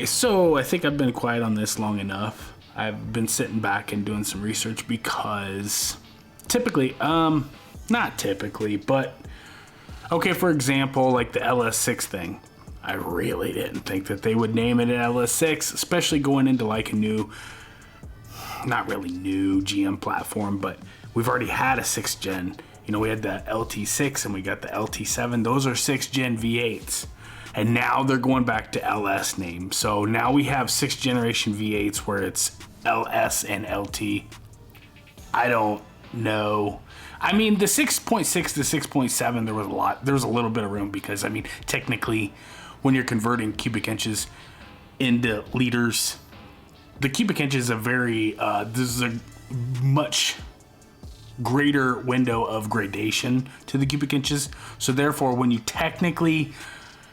Okay, so I think I've been quiet on this long enough. I've been sitting back and doing some research because typically, not typically, but okay, for example, like the LS6 thing. I really didn't think that they would name it an LS6, especially going into like a new, not really new GM platform, but we've already had a 6th gen. You know, we had the LT6 and we got the LT7. Those are 6th gen V8s. And now they're going back to LS names. So now we have 6th generation V8s where it's LS and LT. I don't know. I mean, the 6.6 to 6.7, there was a little bit of room because, I mean, technically, when you're converting cubic inches into liters, the cubic inch is this is a much greater window of gradation to the cubic inches. So therefore, when you technically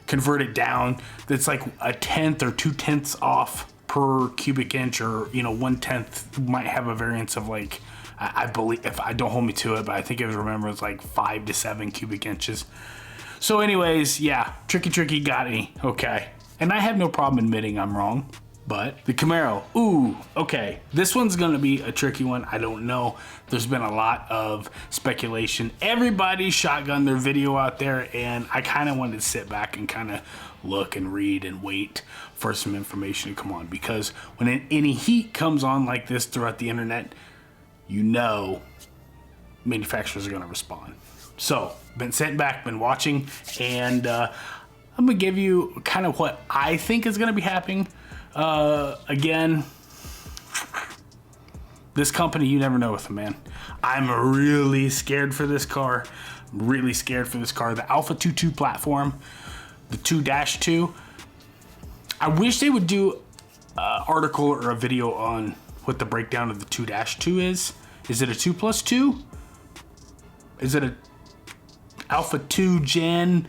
convert it down, that's like a 1/10 or 2/10 off per cubic inch, or, you know, 1/10 might have a variance of like, I believe, if I don't hold me to it, but I think I remember it's like 5 to 7 cubic inches. So anyways, yeah, tricky got me. Okay. And I have no problem admitting I'm wrong. But the Camaro, ooh, okay. This one's gonna be a tricky one. I don't know. There's been a lot of speculation. Everybody shotgunned their video out there, and I kind of wanted to sit back and kind of look and read and wait for some information to come on. Because when any heat comes on like this throughout the internet, you know manufacturers are gonna respond. So, been sitting back, been watching, and I'm gonna give you kind of what I think is gonna be happening. Again, this company, you never know with them, man. I'm really scared for this car. The Alpha 2.2 platform, the 2-2. I wish they would do an article or a video on what the breakdown of the 2-2 is. Is it a 2+2? Is it a Alpha 2 Gen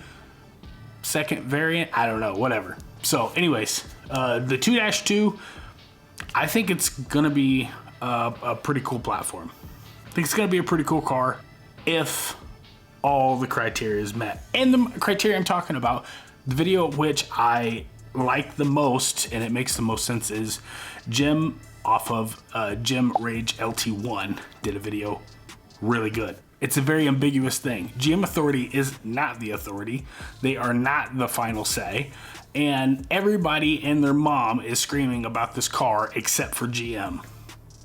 second variant? I don't know, whatever. So anyways, the 2-2, I think it's gonna be a pretty cool platform. I think it's gonna be a pretty cool car if all the criteria is met. And the criteria I'm talking about, the video which I like the most and it makes the most sense, is Jim off of Jim Rage LT1 did a video, really good. It's a very ambiguous thing. GM Authority is not the authority. They are not the final say. And everybody and their mom is screaming about this car except for GM.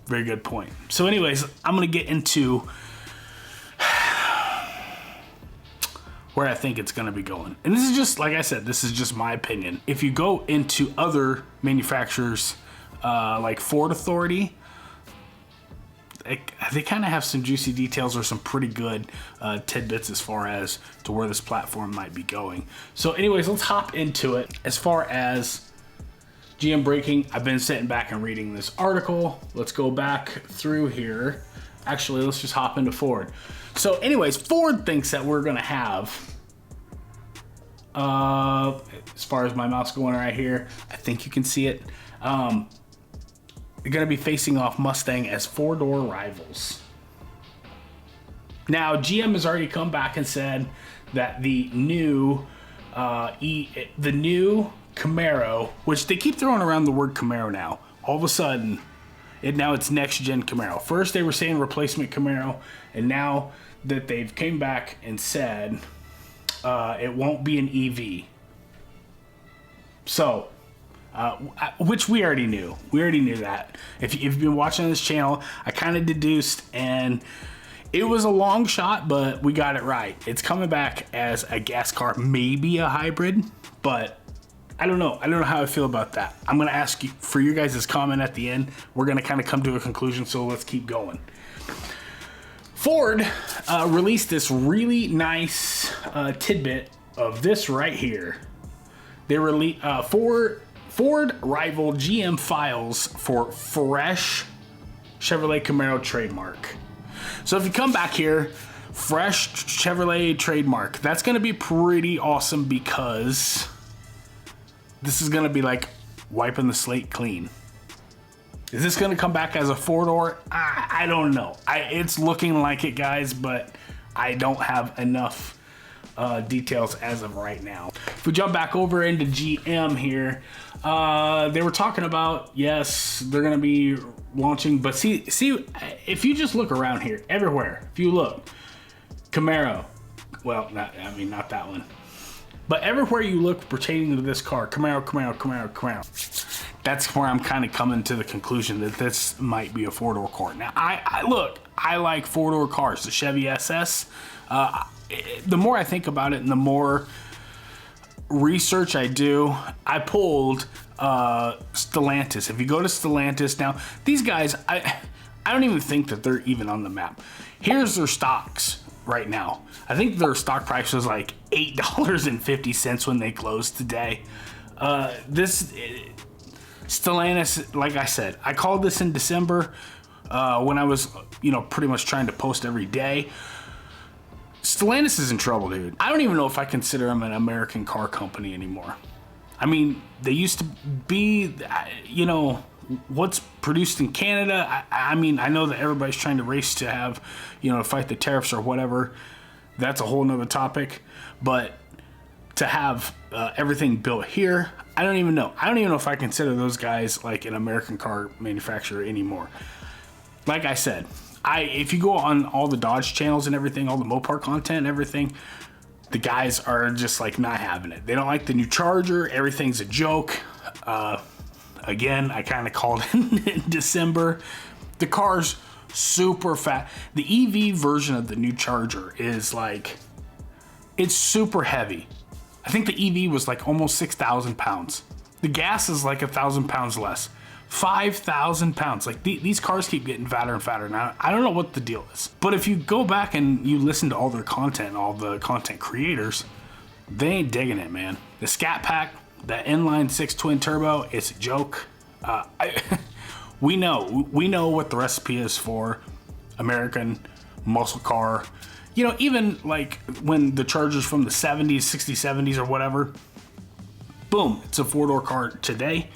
Very good point. So anyways, I'm gonna get into where I think it's gonna be going. And this is just, like I said, this is just my opinion. If you go into other manufacturers, like Ford Authority, they kind of have some juicy details or some pretty good tidbits as far as to where this platform might be going. So anyways, let's hop into it. As far as GM braking, I've been sitting back and reading this article. Let's go back through here. Actually, let's just hop into Ford. So anyways, Ford thinks that we're gonna have, as far as my mouse going right here, I think you can see it. They're going to be facing off Mustang as 4-door rivals. Now, GM has already come back and said that the new Camaro, which they keep throwing around the word Camaro now, all of a sudden, now it's next gen Camaro. First they were saying replacement Camaro, and now that they've came back and said it won't be an EV. So, which we already knew. We already knew that. If you've been watching this channel, I kind of deduced, and it was a long shot, but we got it right. It's coming back as a gas car, maybe a hybrid, but I don't know. I don't know how I feel about that. I'm going to ask you for your guys' comment at the end. We're going to kind of come to a conclusion, so let's keep going. Ford released this really nice tidbit of this right here. They released Ford rival GM files for fresh Chevrolet Camaro trademark. So if you come back here, fresh Chevrolet trademark, that's going to be pretty awesome because this is going to be like wiping the slate clean. Is this going to come back as a 4-door? I don't know. It's looking like it, guys, but I don't have enough details as of right now. we jump back over into GM here, they were talking about, yes, they're going to be launching, but see, if you just look around here, everywhere, if you look, Camaro, well, not that one, but everywhere you look pertaining to this car, Camaro. That's where I'm kind of coming to the conclusion that this might be a four-door car. Now, I like four-door cars, the Chevy SS. The more I think about it and the more research I do, I pulled Stellantis. If you go to Stellantis, now, these guys, I don't even think that they're even on the map. Here's their stocks right now. I think their stock price was like $8.50 when they closed today. Stellantis, like I said, I called this in December when I was, pretty much trying to post every day. Stellantis is in trouble, dude. I don't even know if I consider them an American car company anymore. I mean, they used to be, what's produced in Canada. I mean, I know that everybody's trying to race to have, to fight the tariffs or whatever. That's a whole nother topic. But to have everything built here, I don't even know. I don't even know if I consider those guys like an American car manufacturer anymore. Like I said, if you go on all the Dodge channels and everything, all the Mopar content and everything, the guys are just like not having it. They don't like the new Charger. Everything's a joke. Again, I kind of called in December. The car's super fat. The EV version of the new Charger is like, it's super heavy. I think the EV was like almost 6,000 pounds. The gas is like 1,000 pounds less. 5,000 pounds. Like these cars keep getting fatter and fatter. Now, I don't know what the deal is. But if you go back and you listen to all their content, all the content creators, they ain't digging it, man. The Scat Pack, that inline 6 twin turbo, it's a joke. We know what the recipe is for American muscle car. Even like when the Chargers from the 70s, 60s, 70s or whatever, boom, it's a four-door car today.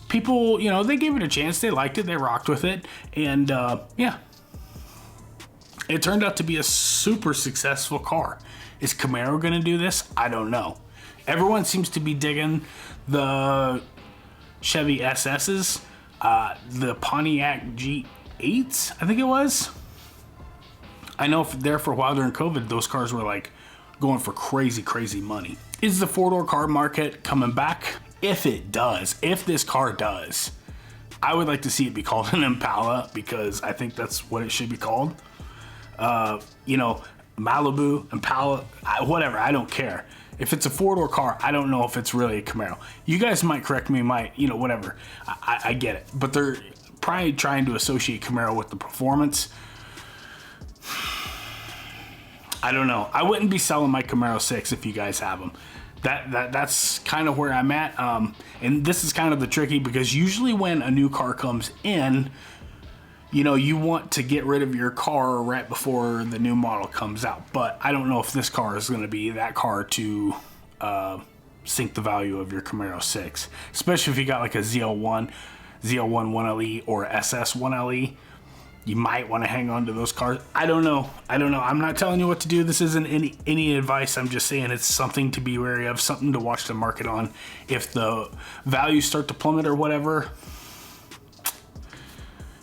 People, they gave it a chance. They liked it. They rocked with it. And, yeah, it turned out to be a super successful car. Is Camaro going to do this? I don't know. Everyone seems to be digging the Chevy SS's, the Pontiac G8s, I think it was. I know there for a while during COVID, those cars were like going for crazy, crazy money. Is the four-door car market coming back? If it does, if this car does, I would like to see it be called an Impala because I think that's what it should be called. Malibu, Impala, whatever, I don't care. If it's a four-door car, I don't know if it's really a Camaro. You guys might correct me, whatever. I get it. But they're probably trying to associate Camaro with the performance. I don't know. I wouldn't be selling my Camaro 6 if you guys have them. That's kind of where I'm at. And this is kind of the tricky because usually when a new car comes in, you want to get rid of your car right before the new model comes out. But I don't know if this car is going to be that car to sink the value of your Camaro 6. Especially if you got like a ZL1 1LE or SS 1LE. You might want to hang on to those cars. I don't know. I'm not telling you what to do. This isn't any advice. I'm just saying it's something to be wary of, something to watch the market on. If the values start to plummet or whatever,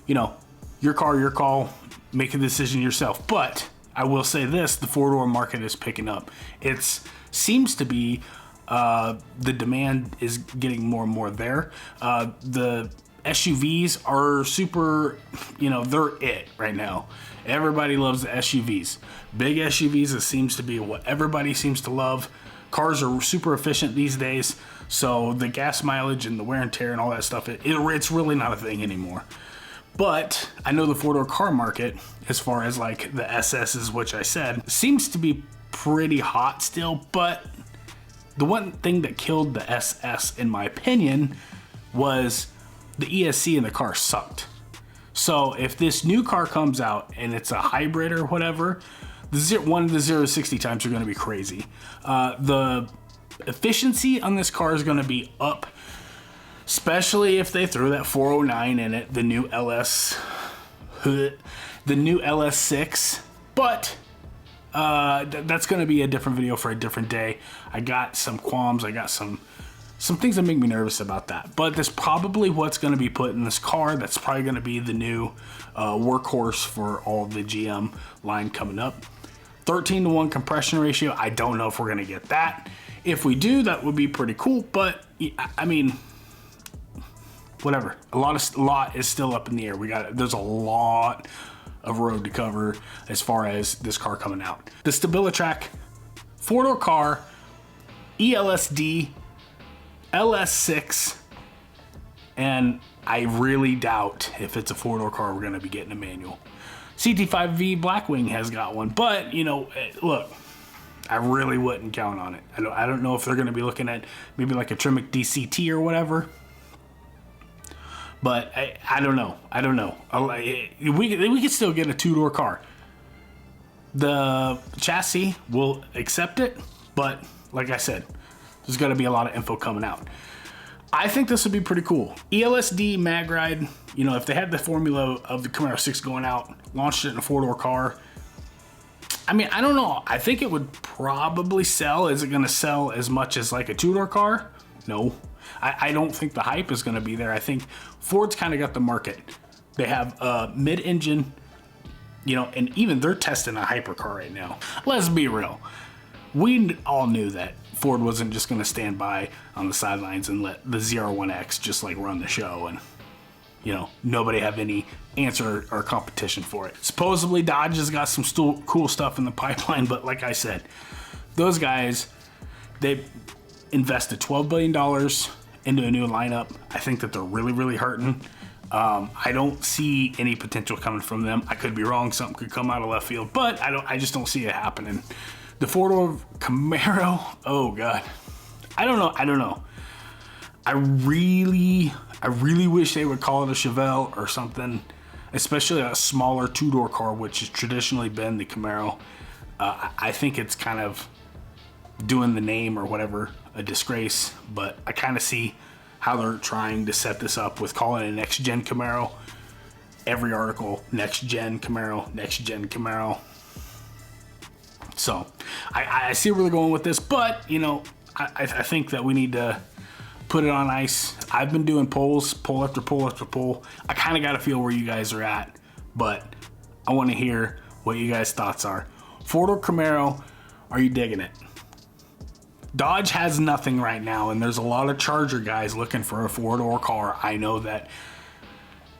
your car, your call, make a decision yourself. But I will say this, the four-door market is picking up. It seems to be the demand is getting more and more there. The SUVs are super, they're it right now. Everybody loves the SUVs. Big SUVs, it seems to be what everybody seems to love. Cars are super efficient these days, so the gas mileage and the wear and tear and all that stuff, it's really not a thing anymore. But I know the four-door car market, as far as like the SS's, which I said, seems to be pretty hot still, but the one thing that killed the SS, in my opinion, was the ESC in the car sucked. So if this new car comes out and it's a hybrid or whatever, the 0 to 60 times are going to be crazy. The efficiency on this car is going to be up, especially if they throw that 409 in it, the new LS6. But That's going to be a different video for a different day. I got some qualms. I got some things that make me nervous about that. But that's probably what's going to be put in this car. That's probably going to be the new workhorse for all the GM line coming up. 13-to-1 compression ratio. I don't know if we're going to get that. If we do, that would be pretty cool. But I mean, whatever. A lot is still up in the air. There's a lot of road to cover as far as this car coming out. The StabiliTrak 4-door car, ELSD, LS6, and I really doubt if it's a 4-door car we're going to be getting a manual. CT5V Blackwing has got one, but you know, look, I really wouldn't count on it. I don't know if they're going to be looking at maybe like a Tremec DCT or whatever. But I don't know. We could still get a 2-door car. The chassis will accept it, but like I said, there's got to be a lot of info coming out. I think this would be pretty cool. ELSD MagRide, you know, if they had the formula of the Camaro 6 going out, launched it in a 4-door car, I mean, I don't know. I think it would probably sell. Is it going to sell as much as like a 2-door car? No. I don't think the hype is going to be there. I think Ford's kind of got the market. They have a mid-engine, you know, and even they're testing a hypercar right now. Let's be real. We all knew that Ford wasn't just going to stand by on the sidelines and let the ZR1X just like run the show and, you know, nobody have any answer or competition for it. Supposedly Dodge has got some cool stuff in the pipeline, but like I said, those guys, they invested $12 billion into a new lineup. I think that they're really, really hurting. I don't see any potential coming from them. I could be wrong. Something could come out of left field, but I just don't see it happening. The 4-door Camaro, oh God. I don't know. I really wish they would call it a Chevelle or something, especially a smaller 2-door car, which has traditionally been the Camaro. I think it's kind of doing the name or whatever a disgrace, but I kind of see how they're trying to set this up with calling it a next-gen Camaro. Every article, next-gen Camaro, next-gen Camaro. So I see where they're going with this, but you know, I think that we need to put it on ice. I've been doing polls, poll after poll after poll. I kind of got to feel where you guys are at, but I want to hear what you guys' thoughts are. 4-door Camaro, are you digging it? Dodge has nothing right now, and there's a lot of Charger guys looking for a 4-door car. I know that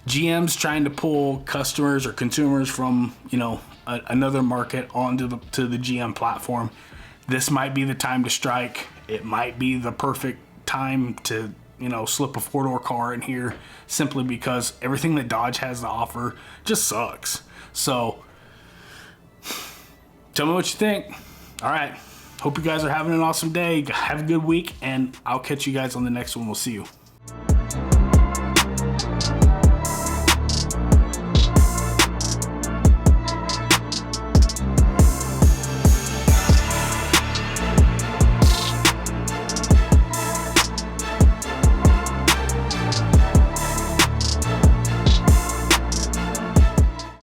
GM's trying to pull customers or consumers from, you know, another market onto the GM platform. This might be the time to strike. It might be the perfect time to, you know, slip a 4-door car in here simply because everything that Dodge has to offer just sucks. So tell me what you think. All right. Hope you guys are having an awesome day. Have a good week, and I'll catch you guys on the next one. We'll see you.